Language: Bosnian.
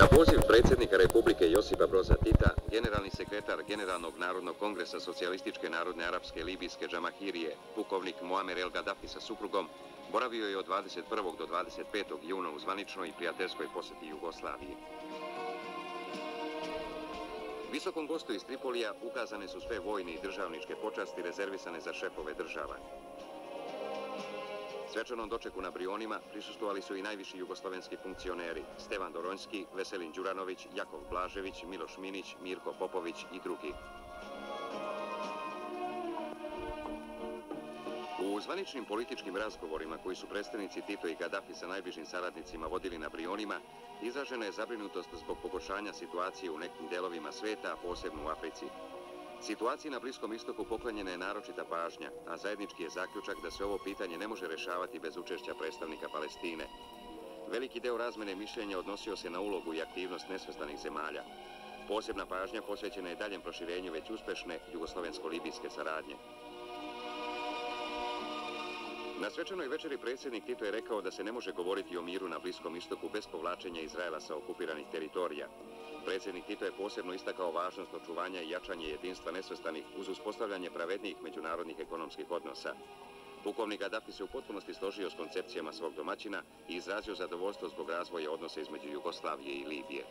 poziv predsjednika Republike Josipa Broza Tita, generalni sekretar Generalnog narodnog kongresa Socijalističke narodne arapske libijske džamahirije, pukovnik Muamer El Gaddafi sa suprugom, boravio je od 21. do 25. juna u zvaničnoj i prijateljskoj posjeti Jugoslaviji. Visokom gostu iz Tripolija ukazane su sve vojne i državničke počasti rezervisane za šefove država. Svečanom dočeku na Brionima prisustvovali su i najviši jugoslovenski funkcioneri Stevan Doronjski, Veselin Đuranović, Jakov Blažević, Miloš Minić, Mirko Popović i drugi. U zvaničnim političkim razgovorima koji su predstavnici Tito i Gaddafi sa najbližim saradnicima vodili na Brionima, izražena je zabrinutost zbog pogoršanja situacije u nekim delovima sveta, a posebno u Africi. Situaciji na Bliskom istoku poklonjena je naročita pažnja, a zajednički je zaključak da se ovo pitanje ne može rešavati bez učešća predstavnika Palestine. Veliki deo razmene mišljenja odnosio se na ulogu i aktivnost nesvrstanih zemalja. Posebna pažnja posvećena je daljem proširenju već uspešne jugoslovensko-libijske saradnje. Na svečanoj večeri predsjednik Tito je rekao da se ne može govoriti o miru na Bliskom istoku bez povlačenja Izraela sa okupiranih teritorija. Predsjednik Tito je posebno istakao važnost očuvanja i jačanje jedinstva nesvrstanih uz uspostavljanje pravednijih međunarodnih ekonomskih odnosa. Pukovnik Gaddafi se u potpunosti složio s koncepcijama svog domaćina i izrazio zadovoljstvo zbog razvoja odnosa između Jugoslavije i Libije.